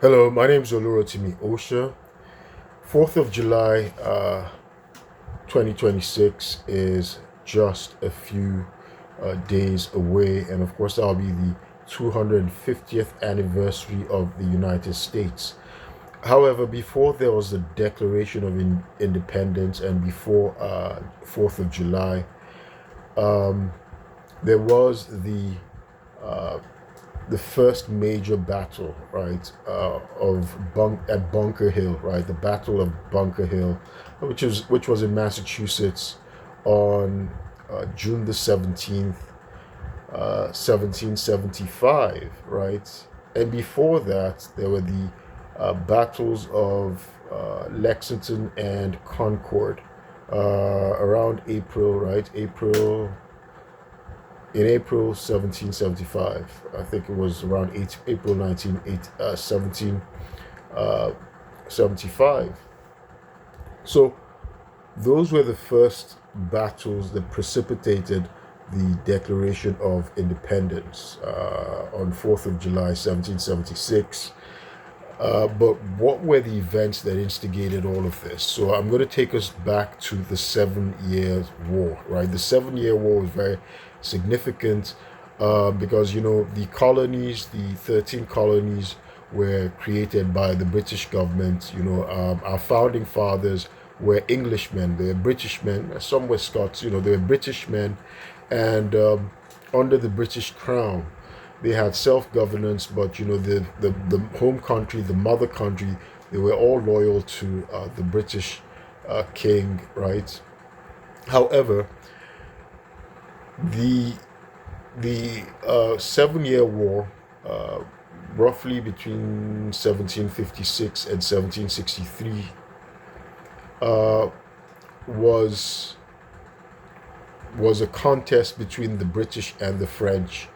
Hello, my name is Olurotimi Osha. 4th of July, 2026 is just a few days away, and of course, that'll be the 250th anniversary of the United States. However, before there was the Declaration of Independence and before 4th of July, um, there was uh, the first major battle, right, at Bunker Hill, right, the Battle of Bunker Hill, which was in Massachusetts on June the 17th, 1775, right, and before that there were the battles of Lexington and Concord around April, right, in April 1775. I think it was around April 1775. So those were the first battles that precipitated the Declaration of Independence on 4th of July 1776. But what were the events that instigated all of this? So I'm going to take us back to the 7 Years' War, right? The 7 Year War was very significant because, the colonies, the 13 colonies, were created by the British government. Our founding fathers were Englishmen, they were British men, some were Scots, they were British men, and under the British Crown they had self-governance, but the home country, the mother country, they were all loyal to the British king, right? However, the the 7 Year War, uh, roughly between 1756 and 1763, uh, was was a contest between the British and the French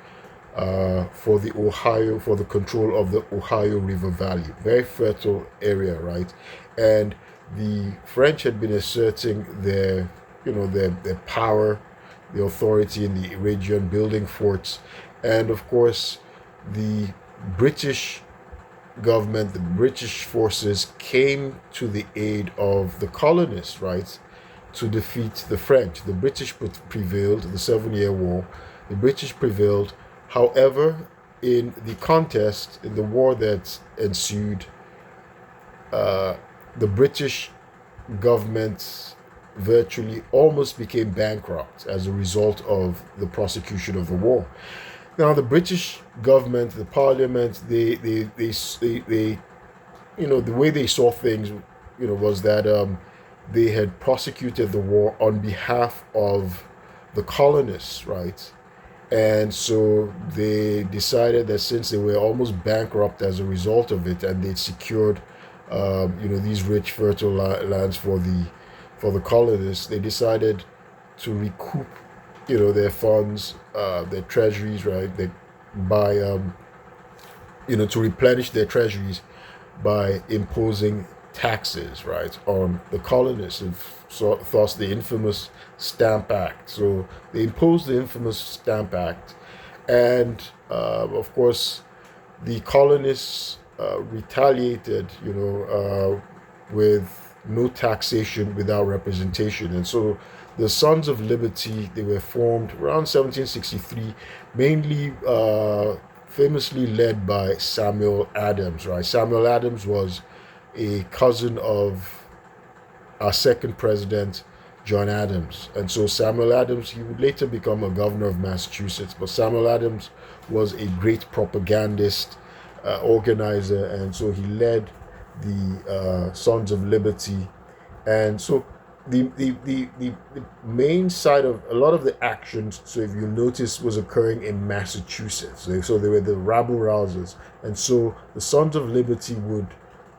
for the control of the Ohio River Valley, very fertile area, right? And the French had been asserting their power, the authority in the region, building forts, and of course, the British government, the British forces came to the aid of the colonists, right, to defeat the French. The British prevailed, the 7 Year War. The British prevailed. However, in the contest, in the war that ensued, uh, the British government virtually almost became bankrupt as a result of the prosecution of the war. Now, the British government, the parliament, they the way they saw things, was that they had prosecuted the war on behalf of the colonists, right? And so they decided that since they were almost bankrupt as a result of it, and they'd secured, these rich, fertile lands for the colonists, they decided to recoup, their funds, their treasuries, right? They by to replenish their treasuries by imposing taxes, right, on the colonists, and so thus the infamous Stamp Act. So they imposed the infamous Stamp Act, and of course, the colonists retaliated, with no taxation without representation, and so the Sons of Liberty, they were formed around 1763, mainly famously led by Samuel Adams, right? Samuel Adams was a cousin of our second president, John Adams. And so Samuel Adams, he would later become a governor of Massachusetts, but Samuel Adams was a great propagandist, organizer, and so he led the Sons of Liberty. And so the main side of a lot of the actions, so if you notice, was occurring in Massachusetts. So they were the rabble rousers. And so the Sons of Liberty would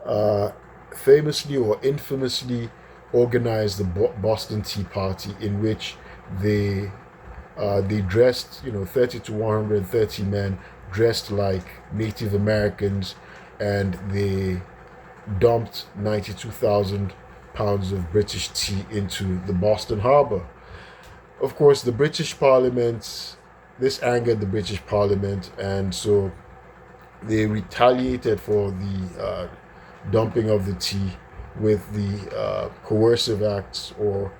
uh, famously or infamously organize the Boston Tea Party, in which they they dressed, 30 to 130 men dressed like Native Americans, and they dumped 92,000 pounds of British tea into the Boston Harbor. Of course, the British Parliament, this angered the British Parliament, and so they retaliated for the dumping of the tea with the coercive acts or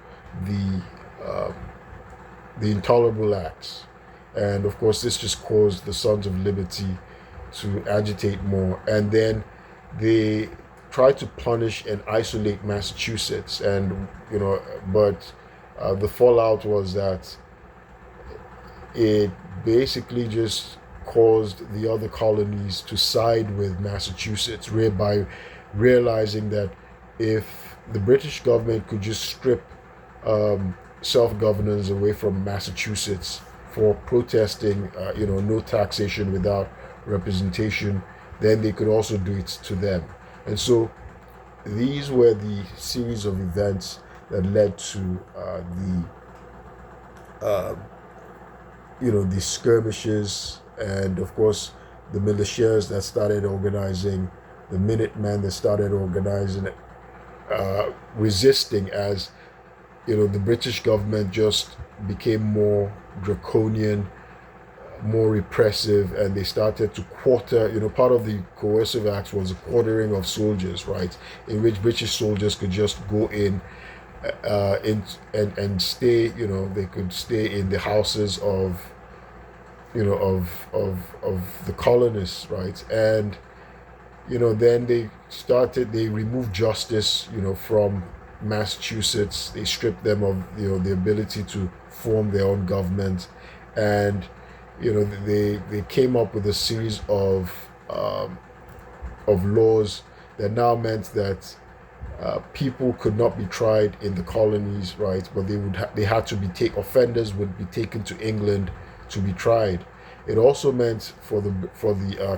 the uh, the intolerable acts. And of course, this just caused the Sons of Liberty to agitate more. And then they tried to punish and isolate Massachusetts. And, but the fallout was that it basically just caused the other colonies to side with Massachusetts, by realizing that if the British government could just strip self-governance away from Massachusetts for protesting, no taxation without representation, then they could also do it to them. And so these were the series of events that led to the skirmishes, and of course the militias that started organizing, the Minutemen that started organizing, resisting as the British government just became more draconian, more repressive, and they started to quarter. Part of the coercive acts was the quartering of soldiers, right, in which British soldiers could just go and stay. They could stay in the houses of the colonists, right, and then they removed justice, from Massachusetts. They stripped them of the ability to form their own government, and they came up with a series of laws that now meant that people could not be tried in the colonies, right? But they had to offenders would be taken to England to be tried. It also meant for the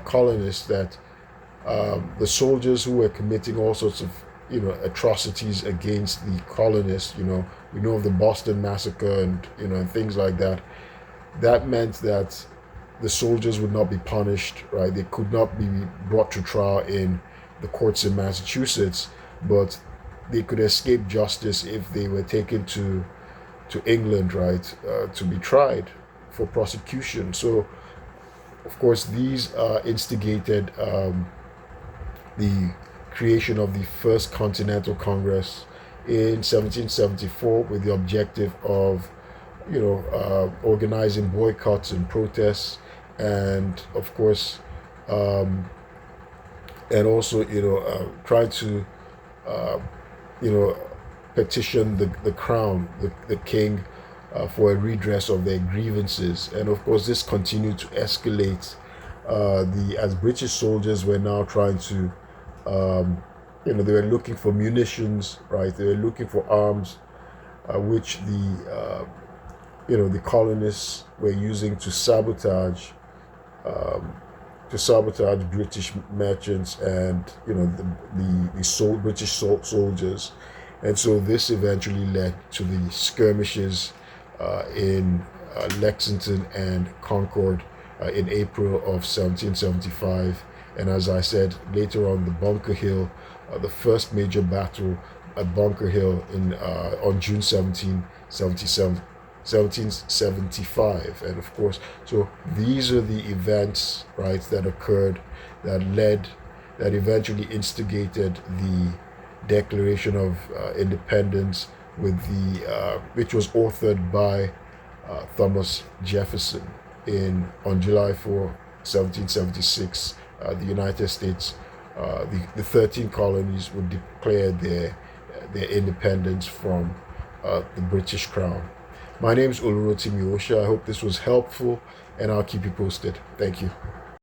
colonists that the soldiers who were committing all sorts of atrocities against the colonists, we know of the Boston Massacre and things like that. That meant that the soldiers would not be punished, right? They could not be brought to trial in the courts in Massachusetts, but they could escape justice if they were taken to England, right, to be tried for prosecution. So, of course, these instigated the creation of the First Continental Congress in 1774 with the objective of organizing boycotts and protests, and of course and also trying to petition the crown, the king, for a redress of their grievances. And of course this continued to escalate as British soldiers were now trying to they were looking for munitions, right? They were looking for arms, which the colonists were using to sabotage British merchants and the British soldiers. And so this eventually led to the skirmishes in Lexington and Concord in April of 1775. And as I said, later on, the Bunker Hill, the first major battle at Bunker Hill on June 1775. And of course, so these are the events, right, that occurred, that eventually instigated the Declaration of Independence, which was authored by Thomas Jefferson on July 4, 1776. The United States, the 13 colonies would declare their independence from the British Crown. My name is Olurotimi Osha. I hope this was helpful, and I'll keep you posted. Thank you.